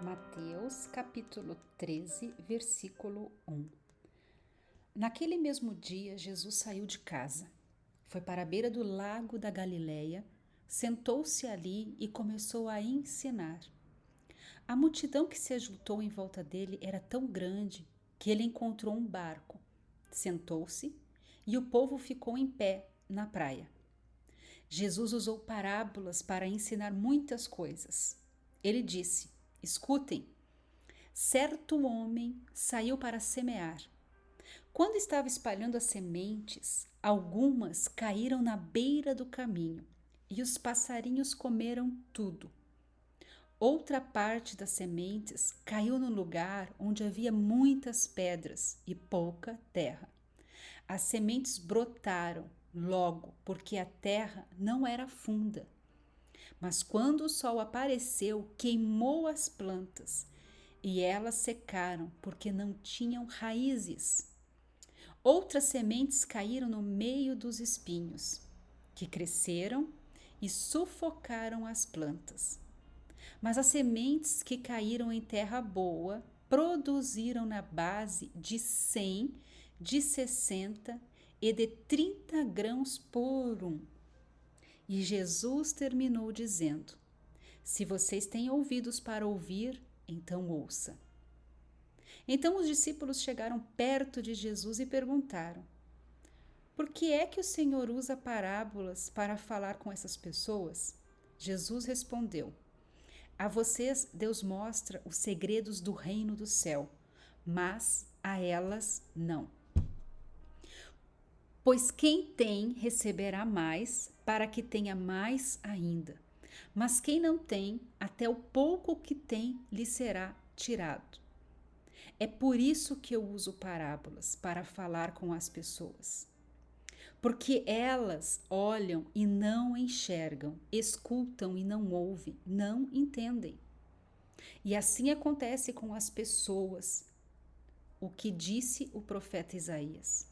Mateus capítulo 13, versículo 1. Naquele mesmo dia, Jesus saiu de casa. Foi para a beira do lago da Galileia, sentou-se ali e começou a ensinar. A multidão que se ajuntou em volta dele era tão grande que ele encontrou um barco. Sentou-se e o povo ficou em pé na praia. Jesus usou parábolas para ensinar muitas coisas. Ele disse: Escutem. Certo homem saiu para semear. Quando estava espalhando as sementes, algumas caíram na beira do caminho e os passarinhos comeram tudo. Outra parte das sementes caiu num lugar onde havia muitas pedras e pouca terra. As sementes brotaram logo porque a terra não era funda. Mas quando o sol apareceu, queimou as plantas e elas secaram porque não tinham raízes. Outras sementes caíram no meio dos espinhos, que cresceram e sufocaram as plantas. Mas as sementes que caíram em terra boa produziram na base de 100, de 60 e de 30 grãos por um. E Jesus terminou dizendo: Se vocês têm ouvidos para ouvir, então ouça. Então os discípulos chegaram perto de Jesus e perguntaram: Por que é que o Senhor usa parábolas para falar com essas pessoas? Jesus respondeu: A vocês Deus mostra os segredos do reino do céu, mas a elas não. Pois quem tem receberá mais, para que tenha mais ainda. Mas quem não tem, até o pouco que tem lhe será tirado. É por isso que eu uso parábolas, para falar com as pessoas. Porque elas olham e não enxergam, escutam e não ouvem, não entendem. E assim acontece com as pessoas. O que disse o profeta Isaías: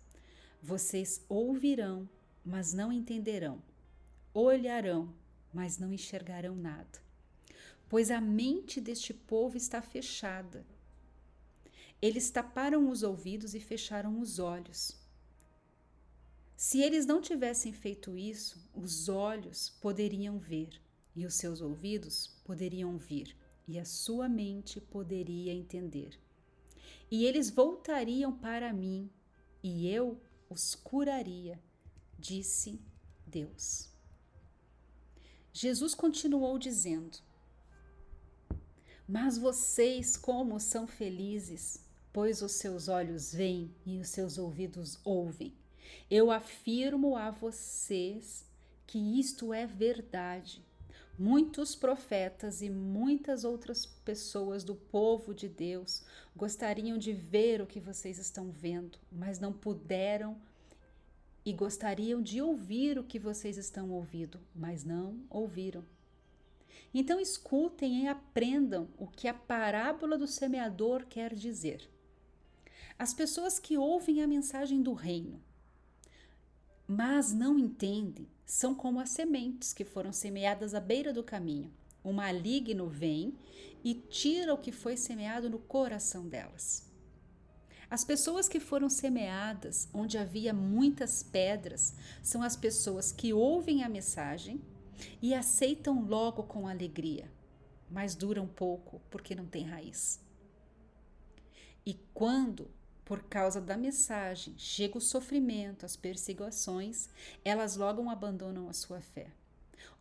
Vocês ouvirão, mas não entenderão. Olharão, mas não enxergarão nada. Pois a mente deste povo está fechada. Eles taparam os ouvidos e fecharam os olhos. Se eles não tivessem feito isso, os olhos poderiam ver, e os seus ouvidos poderiam ouvir, e a sua mente poderia entender. E eles voltariam para mim, e eu os curaria, disse Deus. Jesus continuou dizendo: Mas vocês como são felizes, pois os seus olhos veem e os seus ouvidos ouvem. Eu afirmo a vocês que isto é verdade. Muitos profetas e muitas outras pessoas do povo de Deus gostariam de ver o que vocês estão vendo, mas não puderam, e gostariam de ouvir o que vocês estão ouvindo, mas não ouviram. Então escutem e aprendam o que a parábola do semeador quer dizer. As pessoas que ouvem a mensagem do reino, mas não entendem, são como as sementes que foram semeadas à beira do caminho. O maligno vem e tira o que foi semeado no coração delas. As pessoas que foram semeadas onde havia muitas pedras são as pessoas que ouvem a mensagem e aceitam logo com alegria, mas duram pouco porque não tem raiz. E quando, por causa da mensagem, chega o sofrimento, as perseguições, elas logo abandonam a sua fé.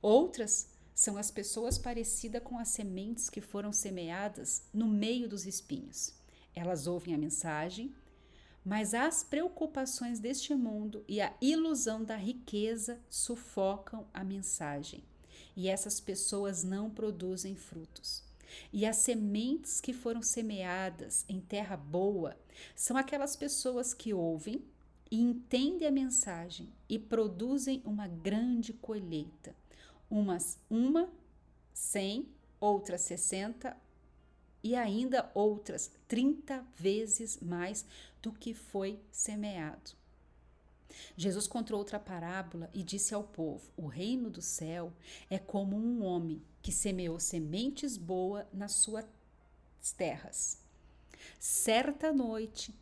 Outras são as pessoas parecidas com as sementes que foram semeadas no meio dos espinhos. Elas ouvem a mensagem, mas as preocupações deste mundo e a ilusão da riqueza sufocam a mensagem. E essas pessoas não produzem frutos. E as sementes que foram semeadas em terra boa são aquelas pessoas que ouvem e entendem a mensagem e produzem uma grande colheita. Uma 100, outras 60 e ainda outras 30 vezes mais do que foi semeado. Jesus contou outra parábola e disse ao povo: O reino do céu é como um homem que semeou sementes boas na sua terras. Certa noite,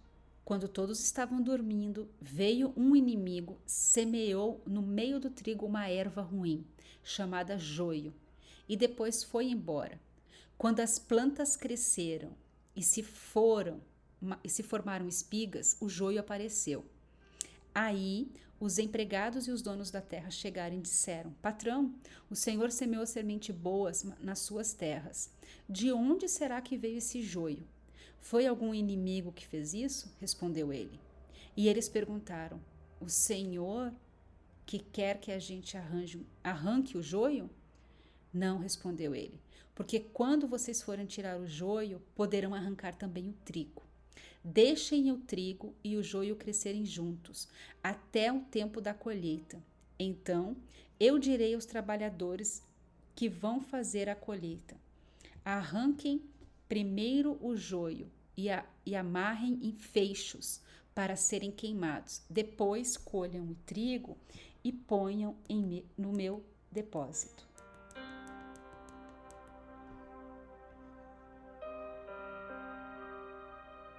quando todos estavam dormindo, veio um inimigo, semeou no meio do trigo uma erva ruim, chamada joio, e depois foi embora. Quando as plantas cresceram e se formaram espigas, o joio apareceu. Aí os empregados e os donos da terra chegaram e disseram: Patrão, o Senhor semeou semente boas nas suas terras. De onde será que veio esse joio? Foi algum inimigo que fez isso? Respondeu ele. E eles perguntaram: O Senhor que quer que a gente arranque o joio? Não, respondeu ele, porque quando vocês forem tirar o joio, poderão arrancar também o trigo. Deixem o trigo e o joio crescerem juntos, até o tempo da colheita. Então, eu direi aos trabalhadores que vão fazer a colheita: arranquem primeiro o joio e amarrem em feixos para serem queimados. Depois colham o trigo e ponham no meu depósito.